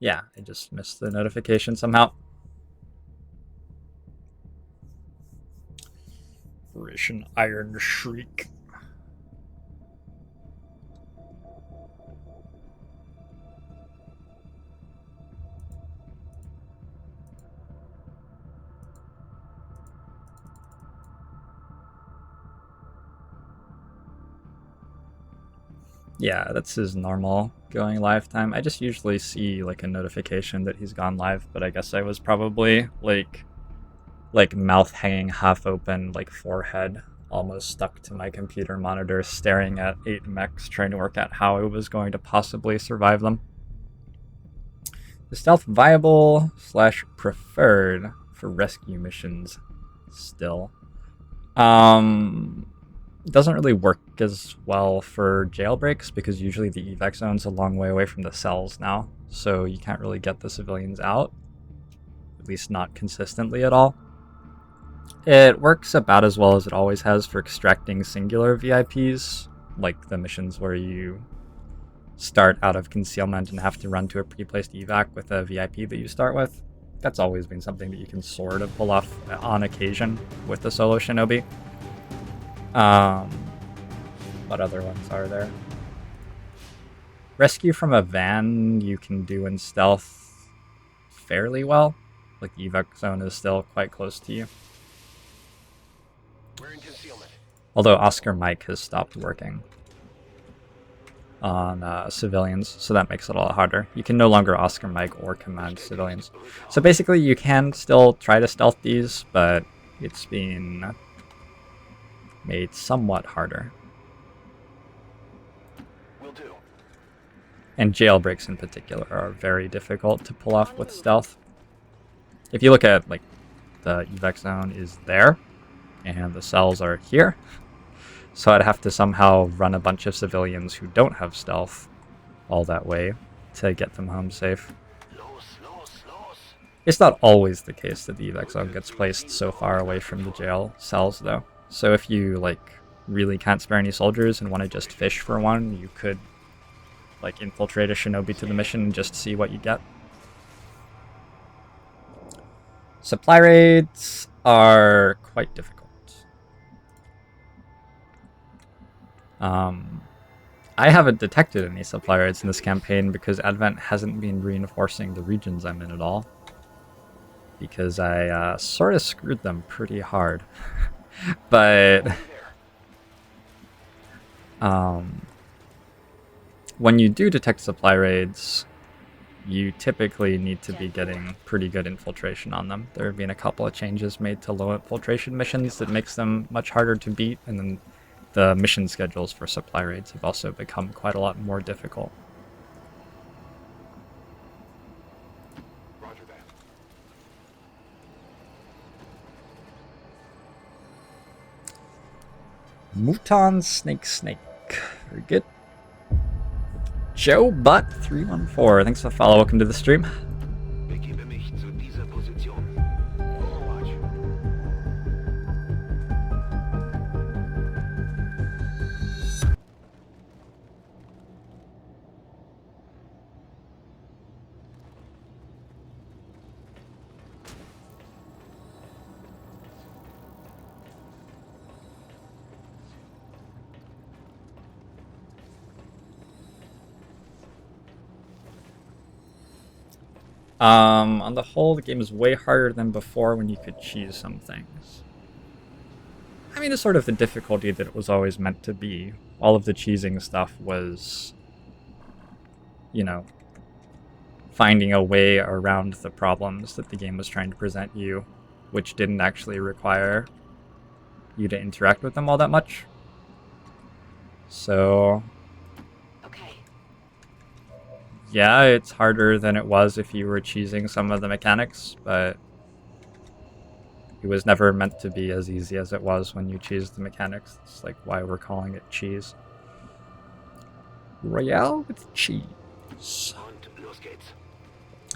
Yeah, I just missed the notification somehow. Operation Iron Shriek. Yeah, that's his normal going live time. I just usually see like a notification that he's gone live, but I guess I was probably like mouth hanging half open, like forehead almost stuck to my computer monitor, staring at 8 mechs, trying to work out how I was going to possibly survive them. Is stealth viable / preferred for rescue missions still? It doesn't really work as well for jailbreaks because usually the evac zone's a long way away from the cells now, so you can't really get the civilians out, at least not consistently at all. It works about as well as it always has for extracting singular VIPs, like the missions where you start out of concealment and have to run to a pre-placed evac with a VIP that you start with. That's always been something that you can sort of pull off on occasion with the solo shinobi. What other ones are there? Rescue from a van you can do in stealth fairly well. Like the evac zone is still quite close to you. We're in concealment. Although Oscar Mike has stopped working on civilians, so that makes it a lot harder. You can no longer Oscar Mike or command civilians. So basically you can still try to stealth these, but it's been made somewhat harder. Will do. And jailbreaks in particular are very difficult to pull off with stealth. If you look at, like, the evac zone is there, and the cells are here, so I'd have to somehow run a bunch of civilians who don't have stealth all that way to get them home safe. It's not always the case that the evac zone gets placed so far away from the jail cells, though. So if you, like, really can't spare any soldiers and want to just fish for one, you could, like, infiltrate a shinobi to the mission and just see what you get. Supply raids are quite difficult. I haven't detected any supply raids in this campaign because Advent hasn't been reinforcing the regions I'm in at all. Because I sort of screwed them pretty hard. But when you do detect supply raids, you typically need to be getting pretty good infiltration on them. There have been a couple of changes made to low infiltration missions that makes them much harder to beat, and then the mission schedules for supply raids have also become quite a lot more difficult. Roger that. Mouton Snake. Very good. Joe Butt 314. Thanks for the follow. Welcome to the stream. Begebe mich zu dieser Position. Overwatch. On the whole, the game is way harder than before when you could choose some things. I mean, it's sort of the difficulty that it was always meant to be. All of the cheesing stuff was, you know, finding a way around the problems that the game was trying to present you, which didn't actually require you to interact with them all that much. So, yeah, it's harder than it was if you were cheesing some of the mechanics, but it was never meant to be as easy as it was when you cheese the mechanics. It's like why we're calling it cheese. Royale with cheese. It's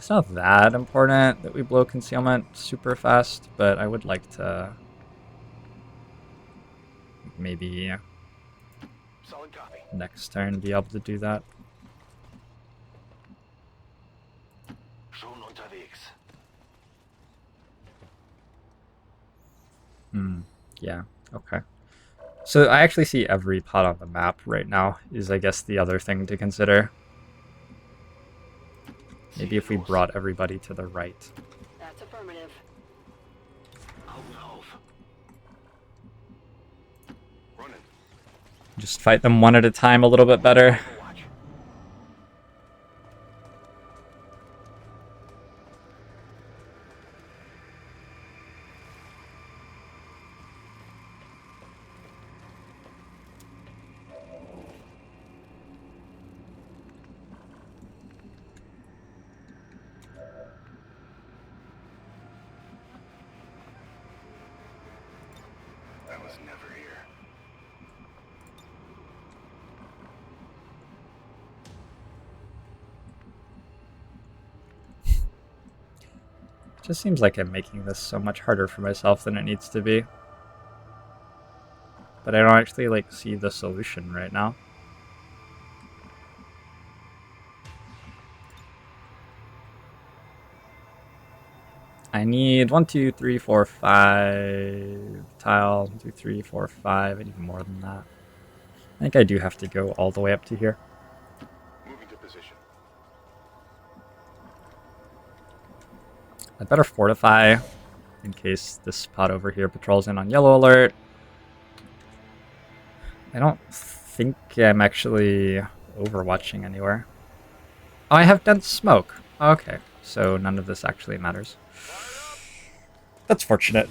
not that important that we blow concealment super fast, but I would like to maybe next turn be able to do that. schon unterwegs. Yeah, okay. So I actually see every pot on the map right now is, I guess, the other thing to consider. Maybe if we brought everybody to the right. That's affirmative. Augen auf. Running. Just fight them one at a time a little bit better. Watch. I was never here. It just seems like I'm making this so much harder for myself than it needs to be. But I don't actually like see the solution right now. I need 1, 2, 3, 4, 5 tiles. 1, 2, 3, 4, 5. I need more than that. I think I do have to go all the way up to here. Moving to position. I'd better fortify in case this spot over here patrols in on yellow alert. I don't think I'm actually overwatching anywhere. Oh, I have dense smoke. Okay, so none of this actually matters. That's fortunate.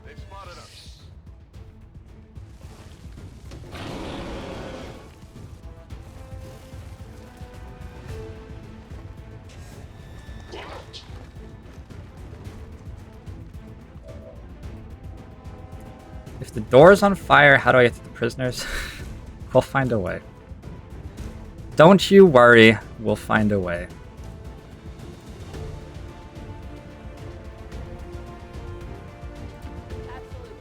They've spotted us. If the door's on fire, how do I get to the prisoners? We'll find a way. Don't you worry, we'll find a way. Absolutely.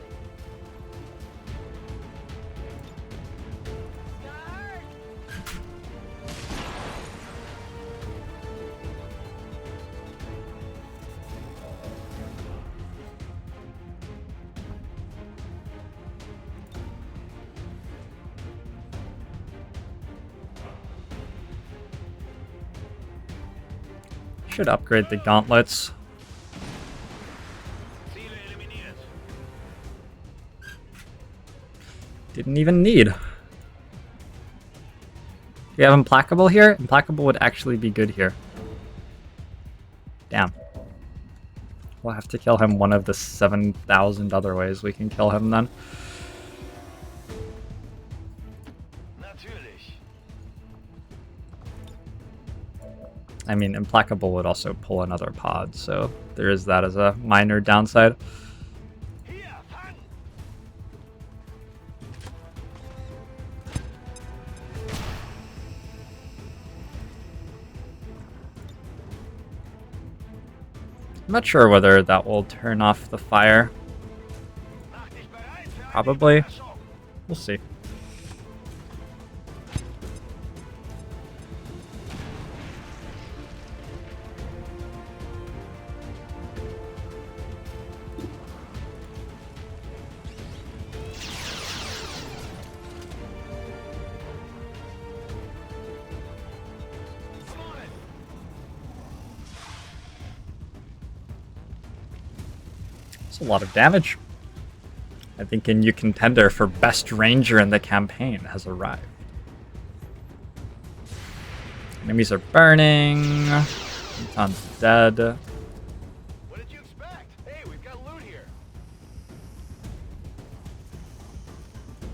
Guard! Should upgrade the gauntlets. Ziele eliminiert. Didn't even need. Do we have Implacable here? Implacable would actually be good here. Damn. We'll have to kill him one of the 7,000 other ways we can kill him then. Natürlich. I mean, Implacable would also pull another pod, so there is that as a minor downside. Hier, fang! I'm not sure whether that will turn off the fire. Mach dich bereit für eine Probably. Überraschung. We'll see. Come on in. That's a lot of damage. I think a new contender for best ranger in the campaign has arrived. Enemies are burning. Anton's dead. What did you expect? Hey, we've got loot here.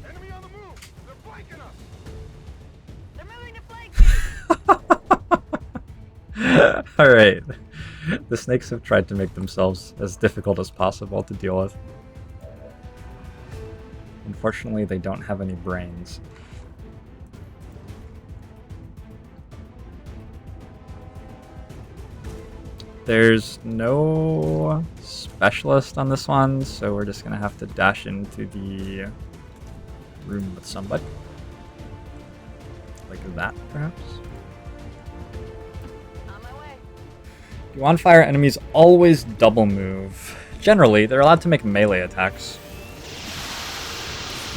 Enemy on the move. They're flanking us. They're moving to flank me! Alright. The snakes have tried to make themselves as difficult as possible to deal with. Unfortunately, they don't have any brains. There's no specialist on this one, so we're just gonna have to dash into the room with somebody. Like that, perhaps? On my way. Do on-fire enemies always double move? Generally, they're allowed to make melee attacks.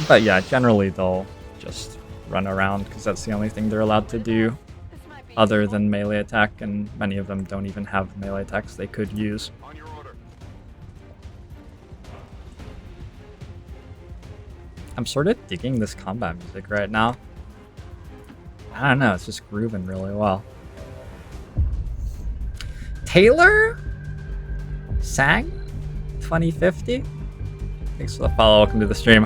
But yeah, generally they'll just run around because that's the only thing they're allowed to do This might be other useful. than melee attack, and many of them don't even have melee attacks they could use. On your order. I'm sort of digging this combat music right now. I don't know, it's just grooving really well. Taylor sang 2050? Thanks for the follow, welcome to the stream.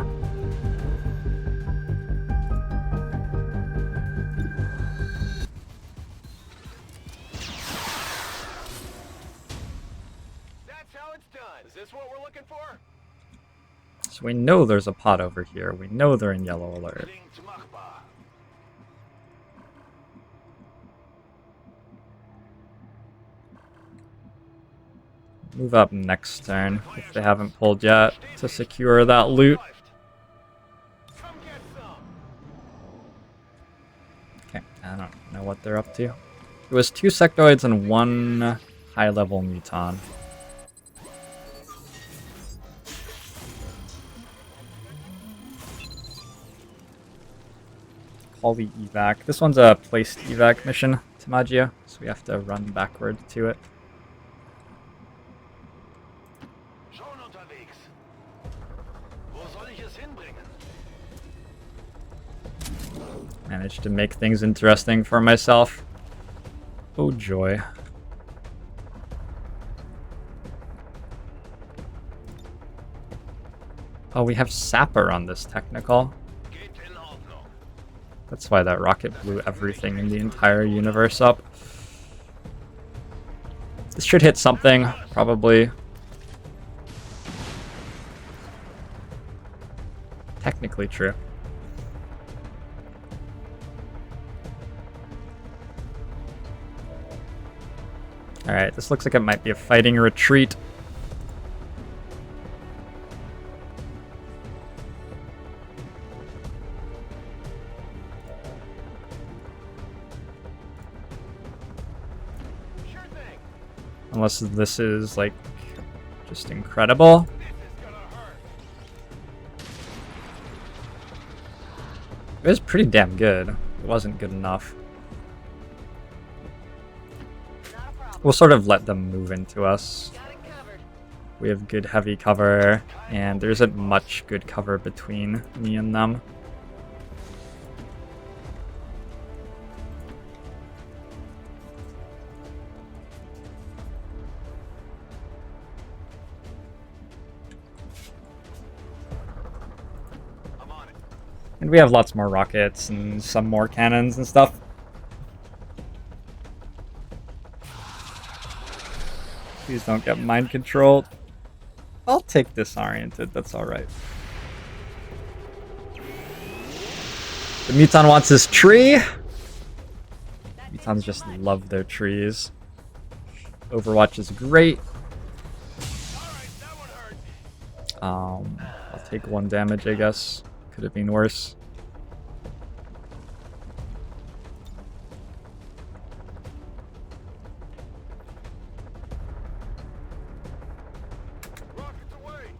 That's how it's done. Is this what we're looking for? So we know there's a pot over here. We know they're in yellow alert. Heading to Machbar. Move up next turn if they haven't pulled yet to secure that loot. Come get some. Okay, I don't know what they're up to. It was 2 sectoids and 1 high-level muton. Call the evac. This one's a placed evac mission to Magia, so we have to run backward to it. Schon unterwegs. Wo soll ich es hinbringen? Managed to make things interesting for myself. Oh joy. Oh, we have Sapper on this technical. Geht in Ordnung. That's why that rocket blew everything in the entire universe up. This should hit something, probably. Technically true. Alright, this looks like it might be a fighting retreat. Sure thing. Unless this is, like, just incredible. This is gonna hurt. It was pretty damn good. It wasn't good enough. Not a problem. We'll sort of let them move into us. Got it covered. We have good heavy cover, and there isn't much good cover between me and them. I'm on it. And we have lots more rockets and some more cannons and stuff. Please don't get mind controlled. I'll take disoriented, that's alright. The Muton wants his tree. Mutons just love their trees. Overwatch is great. Alright, that one hurt. I'll take 1 damage, I guess. Could have been worse. Rockets away.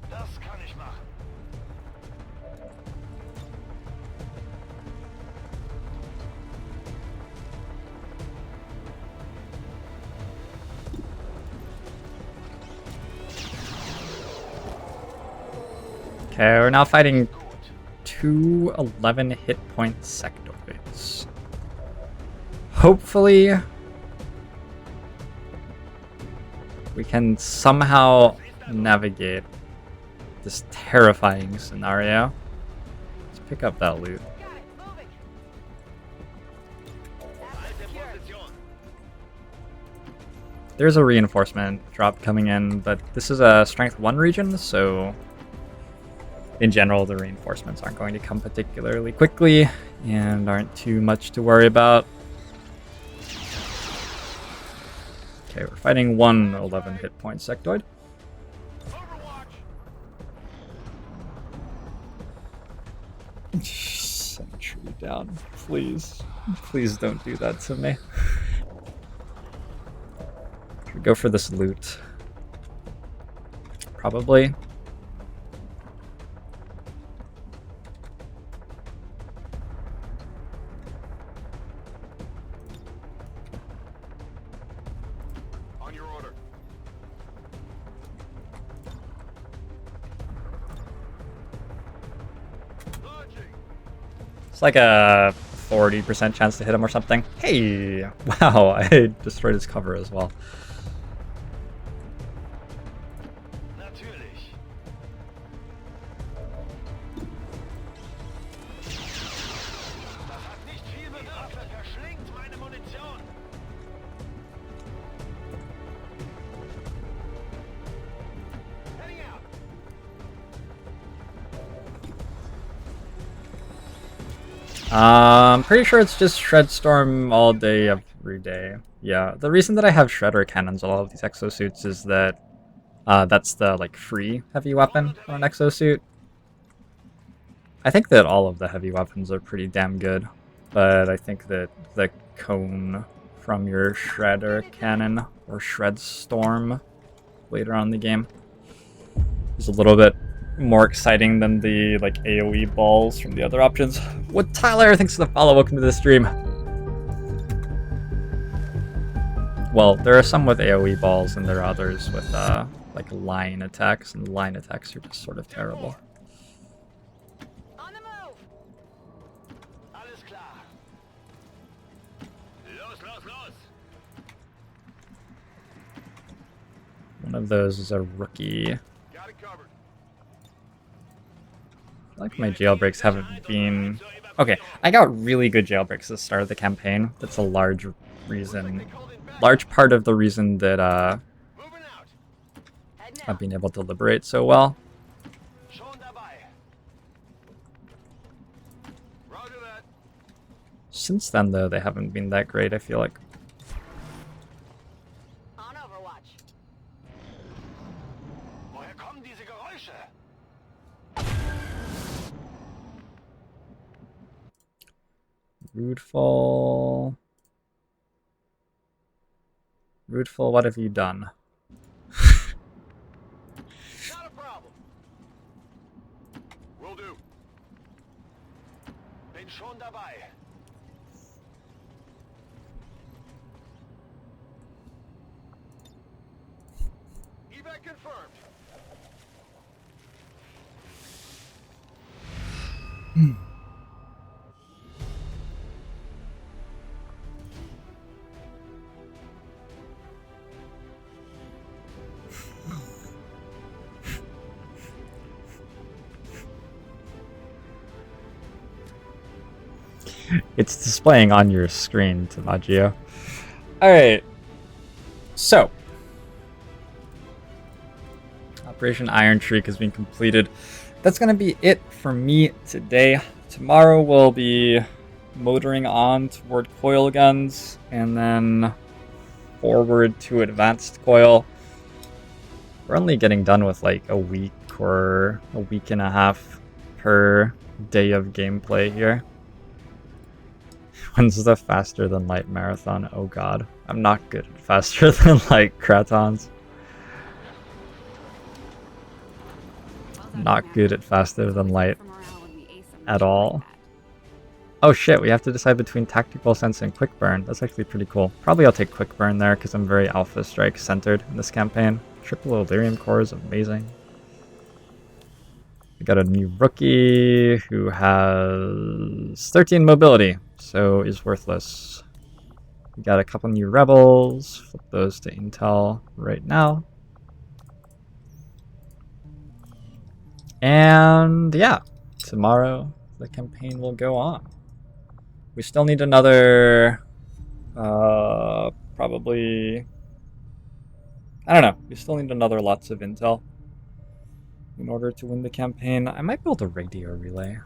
Das kann ich machen. Okay, we're now fighting 2 11 hit point sectoids. Hopefully, we can somehow navigate this terrifying scenario. Let's pick up that loot. Got it. Moving. That's Alte secure. Position. There's a reinforcement drop coming in, but this is a strength 1 region, so in general, the reinforcements aren't going to come particularly quickly and aren't too much to worry about. Okay, we're fighting one 11 hit point sectoid. Sentry down, please. Please don't do that to me. Should we go for this loot? Probably. On your order. It's like a 40% chance to hit him or something. Hey! Wow, I destroyed his cover as well. Natürlich. Das hat nicht viel bewirkt. Verschlingt meine Munition. Heading out. I'm pretty sure it's just Shredstorm all day, every day. Yeah, the reason that I have Shredder Cannons on all of these EXO Suits is that that's the like free heavy weapon on an EXO Suit. I think that all of the heavy weapons are pretty damn good, but I think that the cone from your Shredder Cannon or Shredstorm later on in the game is a little bit more exciting than the like AoE balls from the other options. What Tyler, thanks for the follow, welcome to the stream. Well, there are some with AoE balls and there are others with like line attacks, and line attacks are just sort of terrible. On the move. Alles klar. Los, los, los. One of those is a rookie. Got it covered. I feel like my jailbreaks haven't been... Okay, I got really good jailbreaks at the start of the campaign. That's a large reason, large part of the reason that Moving out. I've been able to liberate so well. Schon dabei. Roger that. Since then, though, they haven't been that great, I feel like. On Overwatch. Woher kommen diese Geräusche? Rudeful. Rudeful, what have you done? Not a problem. Will do. Bin schon dabei. Evac confirmed. It's displaying on your screen, Tamaggio. Alright. So. Operation Iron Shriek has been completed. That's going to be it for me today. Tomorrow we'll be motoring on toward coil guns and then forward to advanced coil. We're only getting done with like a week or a week and a half per day of gameplay here. When's the faster than light marathon? Oh god, I'm not good at faster than light Kratons. Not good at faster than light at all. Oh shit, we have to decide between tactical sense and quick burn. That's actually pretty cool. Probably I'll take quick burn there because I'm very Alpha Strike centered in this campaign. Triple Illyrium core is amazing. We got a new rookie who has 13 mobility, so is worthless. We got a couple new rebels. Flip those to intel right now. And yeah, tomorrow the campaign will go on. We still need another, probably, I don't know, we still need another lots of intel. in order to win the campaign. I might build a radio relay.